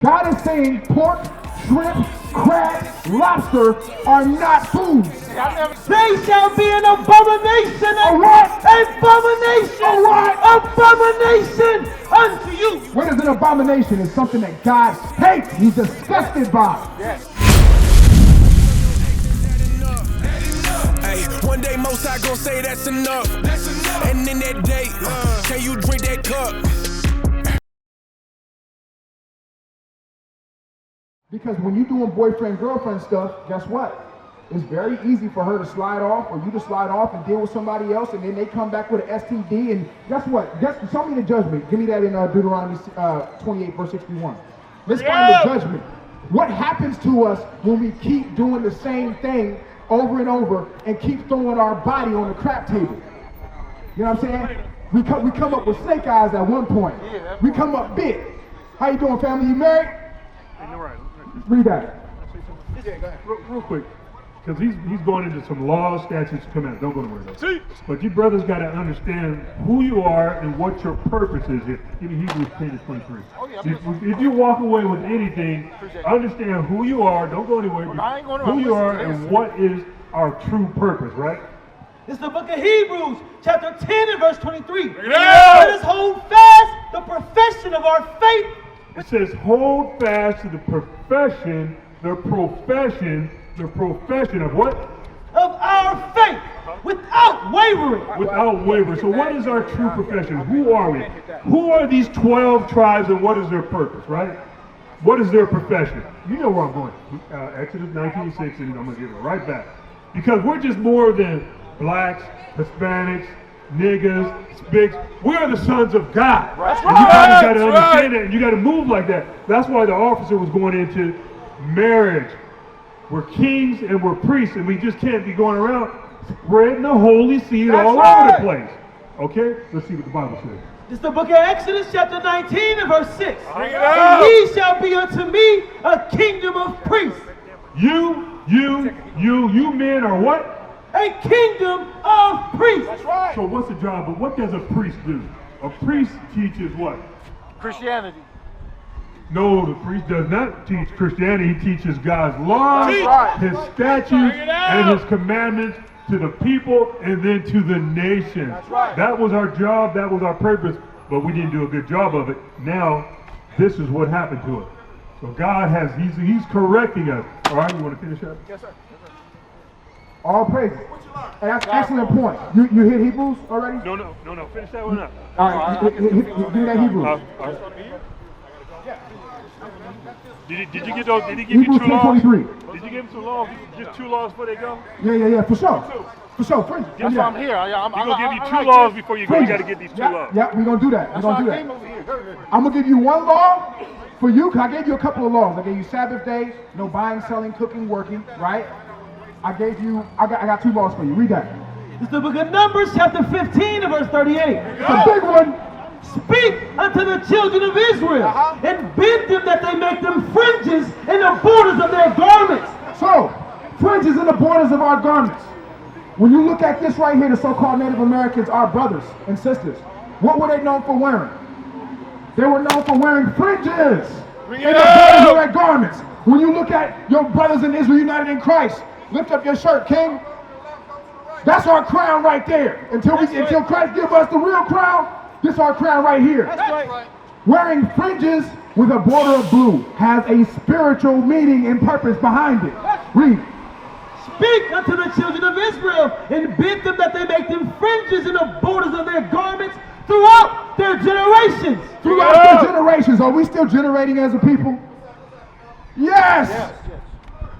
God is saying pork, shrimp, crab, lobster are not foods. They shall be an abomination. A what? Abomination. A what? Abomination unto you. What is an abomination? It's something that God hates. He's disgusted by. Yes. Hey, one day most I gon' say that's enough. And in that day, can you drink that cup? Because when you're doing boyfriend-girlfriend stuff, guess what? It's very easy for her to slide off or you to slide off and deal with somebody else, and then they come back with an STD, and guess what? Show me the judgment. Give me that in Deuteronomy 28, verse 61. Let's find the judgment. What happens to us when we keep doing the same thing over and over and keep throwing our body on the crap table? You know what I'm saying? We come up with snake eyes at one point. We come up big. How you doing, family? You married? Read that. Real quick, because he's going into some laws, statutes, commandments. Don't go nowhere though. But you brothers got to understand who you are and what your purpose is here. Give me Hebrews 10 to 23. If you walk away with anything, understand who you are. Don't go anywhere. Who you are and what is our true purpose, right? It's the book of Hebrews, chapter 10 and verse 23. Let us hold fast the profession of our faith. It says, hold fast to the profession of what? Of our faith, without wavering. Without wavering. So what is our true profession? Who are we? Who are these 12 tribes and what is their purpose, right? What is their profession? You know where I'm going. Exodus 19:6, and I'm going to give it right back. Because we're just more than blacks, Hispanics, niggas, spics. We are the sons of God. That's and you guys got to understand that, and you got to move like that. That's why the officer was going into marriage. We're kings and we're priests, and we just can't be going around spreading the holy seed all over the place. Okay? Let's see what the Bible says. It's the book of Exodus, chapter 19 and verse 6. And ye shall be unto me a kingdom of priests. You men are what? A kingdom of priests. That's right. So what's the job? But what does a priest do? A priest teaches what? Christianity. No, the priest does not teach Christianity. He teaches God's laws, His statutes, and His commandments to the people and then to the nation. That's right. That was our job. That was our purpose. But we didn't do a good job of it. Now, this is what happened to us. So God He's correcting us. All right, you want to finish up? Yes, sir. All praises. That's an excellent point. You hit Hebrews already? No. Finish that one up. All right, give me that Hebrews. Did you get those? Did he give you two laws? 10:23. Did you give him two laws? Just two laws before they go? Yeah, for sure. For sure. That's why I'm here. We're going to give you two laws before you go. You got to get these two laws. Yeah, we're going to do that. I'm going to give you one law for you, because I gave you a couple of laws. I gave you Sabbath days, no buying, selling, cooking, working, right? I got two laws for you. Read that. It's the book of Numbers, chapter 15 and verse 38. It's a big one. Speak unto the children of Israel, and bid them that they make them fringes in the borders of their garments. So, fringes in the borders of our garments. When you look at this right here, the so-called Native Americans, our brothers and sisters, what were they known for wearing? They were known for wearing fringes in the borders of their garments. When you look at your brothers in Israel united in Christ, lift up your shirt, King. That's our crown right there. Until Christ give us the real crown, this is our crown right here. That's right. Wearing fringes with a border of blue has a spiritual meaning and purpose behind it. Read. Speak unto the children of Israel, and bid them that they make them fringes in the borders of their garments throughout their generations. Throughout their generations. Are we still generating as a people? Yes.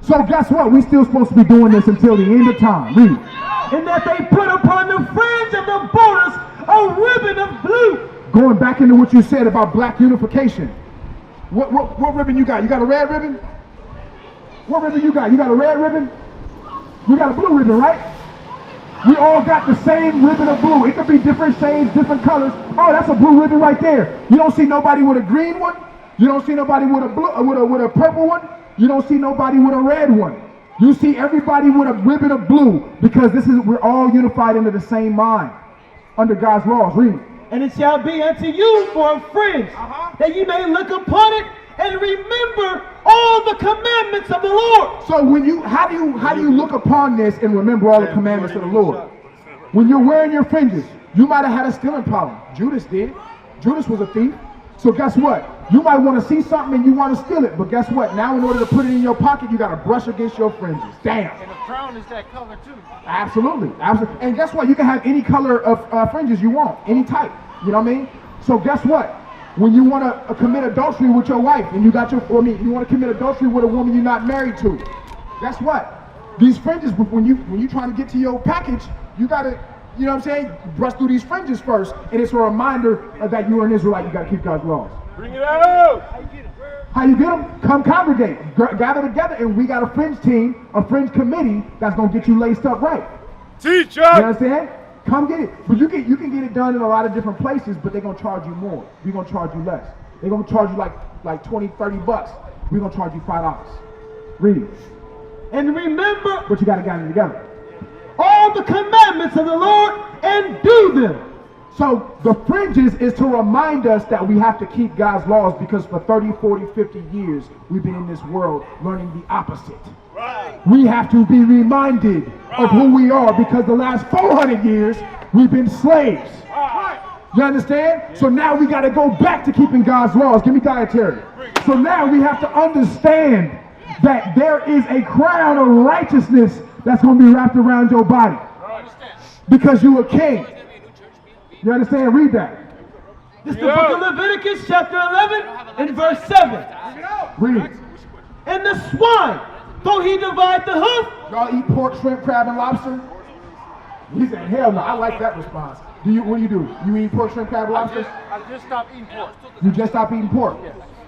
So guess what? We're still supposed to be doing this until the end of time. Read. And that they put upon the fringe of the borders a ribbon of blue. Going back into what you said about black unification. What ribbon you got? You got a red ribbon? What ribbon you got? You got a red ribbon? You got a blue ribbon, right? We all got the same ribbon of blue. It could be different shades, different colors. Oh, that's a blue ribbon right there. You don't see nobody with a green one. You don't see nobody with a blue, with a purple one. You don't see nobody with a red one. You see everybody with a ribbon of blue, because we're all unified into the same mind under God's laws. Read. And it shall be unto you for a fringe, that ye may look upon it and remember all the commandments of the Lord. So how do you look upon this and remember all the commandments of the Lord? When you're wearing your fringes, you might have had a stealing problem. Judas did. Judas was a thief. So guess what? You might want to see something and you want to steal it, but guess what? Now in order to put it in your pocket, you got to brush against your fringes. Damn. And the crown is that color too. Absolutely. And guess what? You can have any color of fringes you want, any type. You know what I mean? So guess what? When you want to commit adultery with your wife and you want to commit adultery with a woman you're not married to, guess what? These fringes, when you trying to get to your package, you got to, you know what I'm saying, brush through these fringes first, and it's a reminder that you're an Israelite. You got to keep God's laws. Bring it out! How you get them? Come congregate, gather together, and we got a fringe team, a fringe committee that's gonna get you laced up right. Teacher! You understand? Come get it. But you can get it done in a lot of different places, but they're gonna charge you more. We're gonna charge you less. They're gonna charge you like 20, 30 bucks. We're gonna charge you $5. Read it. And remember, But you gotta gather together. all the commandments of the Lord and do them. So the fringes is to remind us that we have to keep God's laws, because for 30, 40, 50 years we've been in this world learning the opposite. Right. We have to be reminded of who we are, because the last 400 years we've been slaves. Right. You understand? So now we got to go back to keeping God's laws. Give me dietary. So now we have to understand that there is a crown of righteousness that's going to be wrapped around your body, because you're a king. You understand? Read that. This is the book of Leviticus chapter 11 and verse 7. Read. And the swine, though he divide the hoof, Y'all eat pork, shrimp, crab, and lobster? He said, hell no. I like that response. What do you do? You eat pork, shrimp, crab, and lobster? I just stopped eating pork. You just stop eating pork?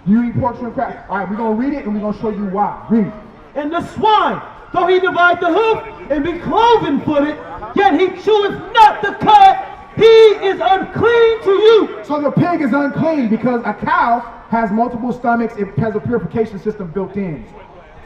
You eat pork, shrimp, crab. All right, we're going to read it and we're going to show you why. Read. and the swine, though he divide the hoof and be cloven footed, yet he cheweth not the cud, he is unclean to you. So the pig is unclean because a cow has multiple stomachs. It has a purification system built in.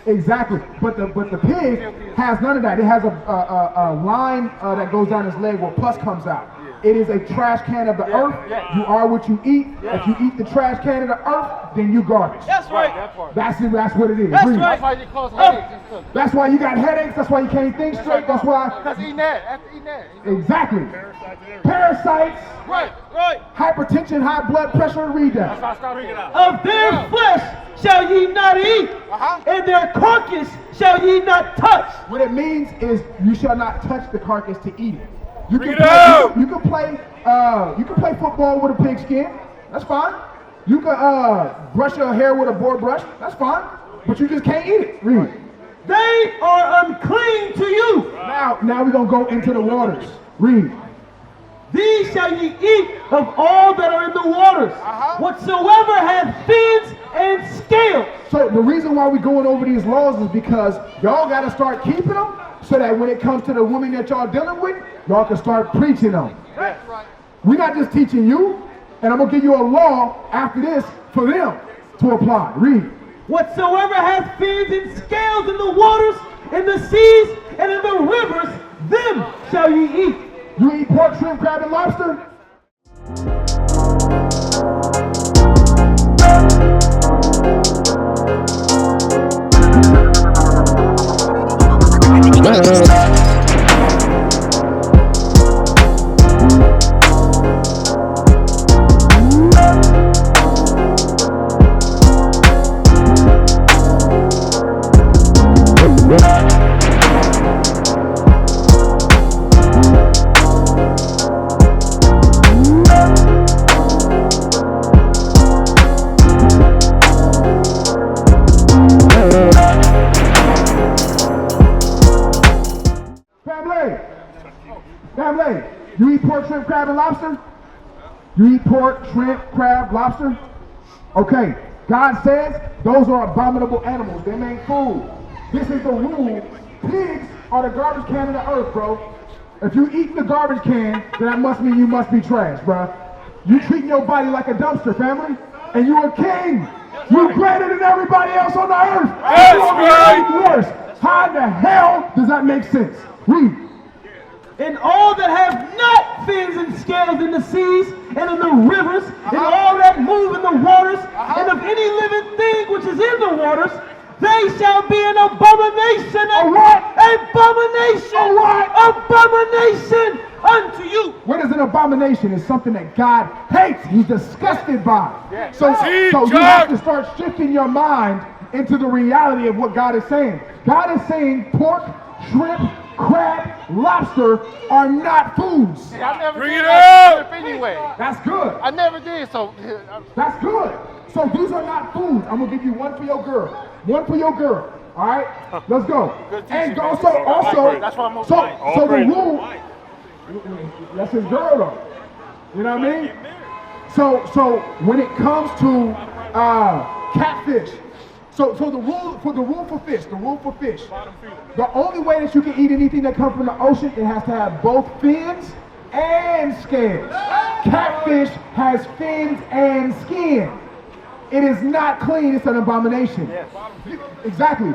Exactly. But the pig has none of that. It has a line that goes down his leg where pus comes out. It is a trash can of the earth. You are what you eat. If you eat the trash can of the earth, then you garbage. That's right. That's it. That's what it is. That's Read. right. That's why you cause headaches and stuff. That's why you got headaches. That's why you can't think straight. That's why. Because eating that. After eating that. Exactly. Parasites. Right. Right. Hypertension, high blood pressure. Read that. That's why I stopped eating that. Of their flesh shall ye not eat, and their carcass shall ye not touch. What it means is you shall not touch the carcass to eat it. You Bring can it play, out! you can play football with a pig skin. That's fine. You can brush your hair with a boar brush. That's fine. But you just can't eat it. Read. They are unclean to you. Now we're gonna go into the waters. Read. These shall ye eat of all that are in the waters, whatsoever hath fins and scales. So the reason why we're going over these laws is because y'all got to start keeping them, so that when it comes to the women that y'all dealing with, y'all can start preaching them. That's right. We're not just teaching you, and I'm gonna give you a law after this for them to apply. Read. Whatsoever hath fins and scales in the waters, in the seas, and in the rivers, them shall ye eat. You eat pork, shrimp, crab, and lobster? Family, you eat pork, shrimp, crab, and lobster? You eat pork, shrimp, crab, lobster? Okay, God says those are abominable animals. They ain't food. This is the rule. Pigs are the garbage can of the earth, bro. If you eat the garbage can, then that must mean you must be trash, bro. You treating your body like a dumpster, family, and you a king. You greater than everybody else on the earth. That's You are right. worse. How the hell does that make sense? Read. and all that have not fins and scales in the seas and in the rivers, and all that move in the waters, and of any living thing which is in the waters, they shall be an abomination. A what? Abomination. A what? Abomination unto you. What is an abomination? It's something that God hates. He's disgusted by. So you have to start shifting your mind into the reality of what God is saying. God is saying pork, shrimp, crab, lobster are not foods. See, I never Bring did it that up. shrimp anyway. That's good. I never did, so That's good. So these are not foods. I'm gonna give you one for your girl. One for your girl. All right. Let's go. Good teaching, And man. also, That's why I'm gonna so fight. so the rule. That's his girl though. You know what I mean? So when it comes to catfish, so the rule for fish, the only way that you can eat anything that comes from the ocean, it has to have both fins and scales. Catfish has fins and skin. It is not clean. It's an abomination. Exactly.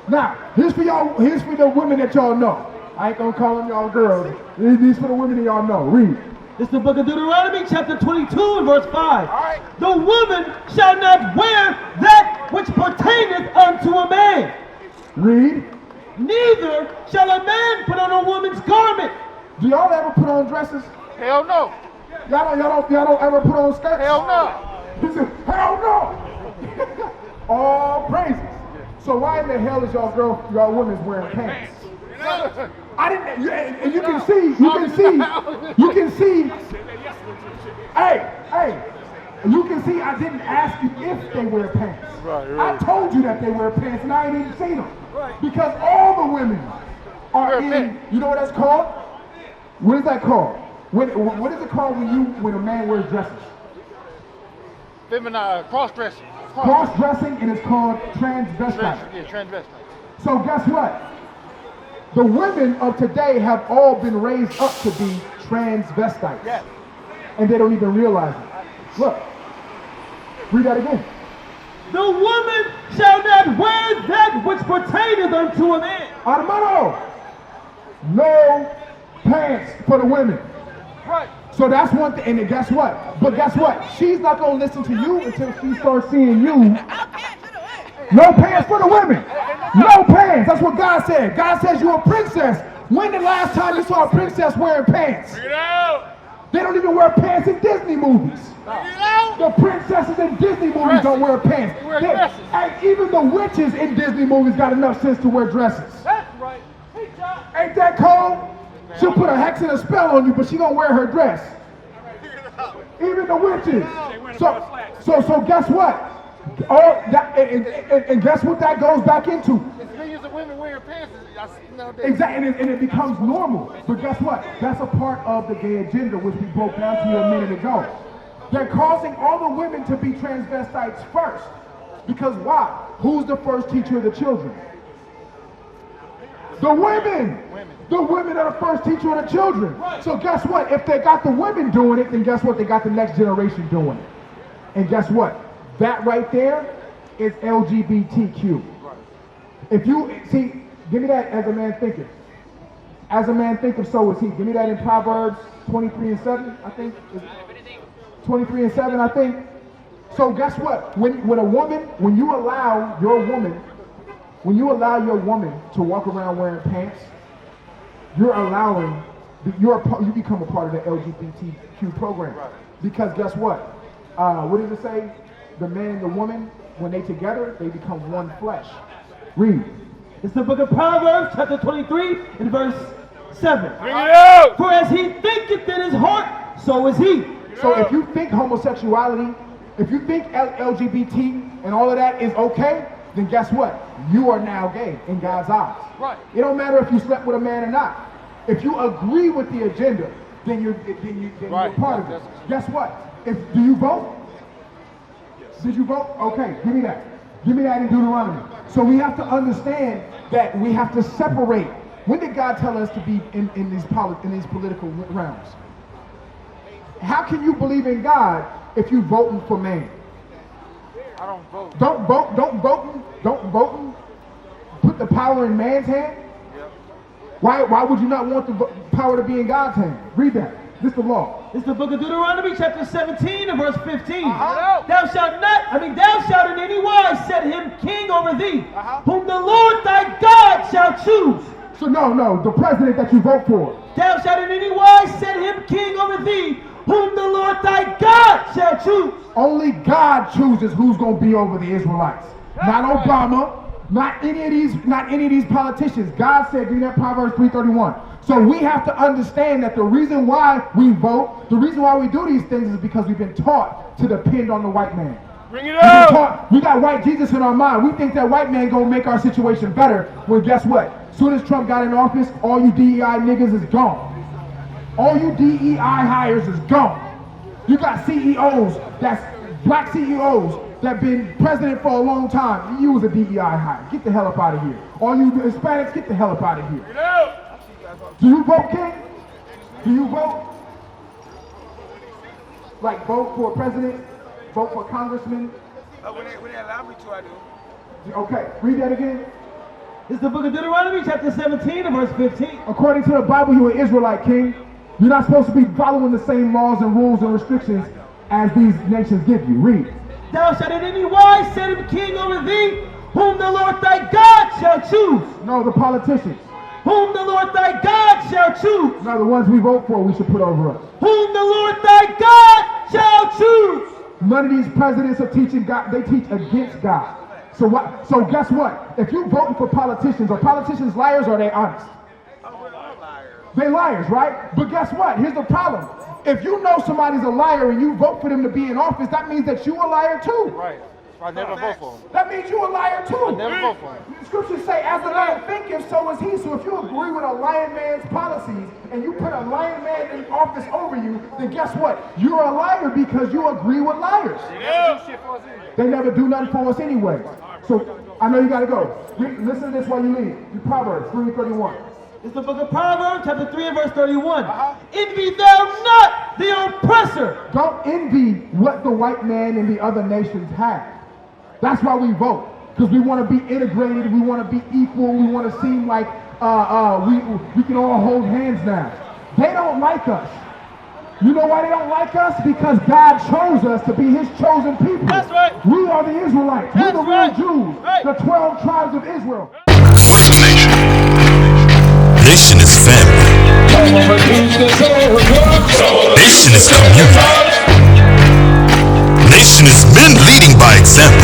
Now, here's for the women that y'all know. I ain't gonna call them y'all girls. These for the women that y'all know. Read. It's the book of Deuteronomy, chapter 22 and verse 5. The woman shall not wear that which pertaineth unto a man. Read. Neither shall a man put on a woman's garment. Do y'all ever put on dresses? hell no. Y'all don't ever put on skirts? Hell no. He said, hell no. All praises. So why in the hell is y'all women's wearing pants? I didn't, and you can see, hey, you can see I didn't ask you if they wear pants. Right. I told you that they wear pants and I ain't even seen them. Because all the women are in, you know what that's called? What is that called? What is it called when a man wears dresses? Feminine, cross-dressing. Cross-dressing, and it's called transvestite. Yeah, transvestite. So guess what? The women of today have all been raised up to be transvestites. Yes. And they don't even realize it. Look, read that again. The woman shall not wear that which pertaineth unto a man. Hermano, no pants for the women. Right. So that's one thing, and then guess what? But guess what? She's not gonna listen to you until she starts seeing you. No pants for the women. No pants. That's what God said. God says you're a princess. When the last time you saw a princess wearing pants? Bring it out. They don't even wear pants in Disney movies. Bring it out. The princesses in Disney movies don't wear pants. They wear dresses. And even the witches in Disney movies got enough sense to wear dresses. That's right. Hey, John. Ain't that cold? She'll put a hex and a spell on you, but she gonna wear her dress. Even the witches. So guess what? All that, and guess what that goes back into? There's millions of women wearing pants. I see nowadays. Exactly, and it becomes normal. But guess what? That's a part of the gay agenda, which we broke down to you a minute ago. They're causing all the women to be transvestites first. Because why? Who's the first teacher of the children? The women. The women are the first teacher of the children. So guess what? If they got the women doing it, then guess what? They got the next generation doing it. And guess what? That right there is LGBTQ. If you, see, give me that as a man thinketh. As a man thinketh, so is he. Give me that in Proverbs 23 and 7, I think. 23 and 7, I think. So guess what? When you allow your woman to walk around wearing pants, you become a part of the LGBTQ program. Because guess what? What does it say? The man and the woman, when they together, they become one flesh. Read. It's the book of Proverbs, chapter 23, and verse 7. Bring it out. For as he thinketh in his heart, so is he. So if you think homosexuality, if you think LGBT and all of that is okay, then guess what? You are now gay in God's eyes. Right. It don't matter if you slept with a man or not. If you agree with the agenda, then you're part of it. Guess what? Do you vote? Did you vote? Okay, give me that. Give me that in Deuteronomy. So we have to understand that we have to separate. When did God tell us to be in these political realms? How can you believe in God if you voting for man? I don't vote. Don't vote. Put the power in man's hand. Why would you not want the power to be in God's hand? Read that. This is the law. It's the book of Deuteronomy, chapter 17 and verse 15. Uh-huh. Thou shalt in any wise set him king over thee, whom the Lord thy God shall choose. So no, the president that you vote for. Thou shalt in any wise set him king over thee, whom the Lord thy God shall choose. Only God chooses who's going to be over the Israelites. Not Obama, not any of these politicians. God said, read that Proverbs 3:31. So we have to understand that the reason why we vote, the reason why we do these things is because we've been taught to depend on the white man. Bring it up. We got white Jesus in our mind. We think that white man gonna make our situation better. Well, guess what? Soon as Trump got in office, all you DEI niggas is gone. All you DEI hires is gone. You got CEOs, that's black CEOs that been president for a long time. You was a DEI hire. Get the hell up out of here. All you Hispanics, get the hell up out of here. Do you vote, King? Do you vote? Like vote for president? Vote for congressman? When they allow me to, I do. Okay, read that again. It's the book of Deuteronomy, chapter 17 and verse 15. According to the Bible, you're an Israelite, King. You're not supposed to be following the same laws and rules and restrictions as these nations give you. Read. Thou shalt in any wise set him king over thee, whom the Lord thy God shall choose. No, the politicians. Whom the Lord thy God shall choose. No, the ones we vote for, we should put over us. Whom the Lord thy God shall choose. None of these presidents are teaching God. They teach against God. So what? So guess what? If you voting for politicians, are politicians liars or are they honest? They liars, right? But guess what? Here's the problem. If you know somebody's a liar and you vote for them to be in office, that means that you a liar too. Right. I never vote for him. That means you a liar too. I never vote for him. The scriptures say, as a lion thinketh, so is he. So if you agree with a lion man's policies and you put a lion man in office over you, then guess what? You're a liar because you agree with liars. They never do nothing for us anyway. So I know you gotta go. Listen to this while you leave. Proverbs 3:31. It's the book of Proverbs, chapter 3 and verse 31. Envy thou not the oppressor. Don't envy what the white man and the other nations have. That's why we vote. Because we want to be integrated, we want to be equal, we want to seem like we can all hold hands now. They don't like us. You know why they don't like us? Because God chose us to be his chosen people. That's right. We are the Israelites. That's We're the right. real Jews. Right. The 12 tribes of Israel. What's nation? Nation is family. Nation is community. Nation is men leading by example.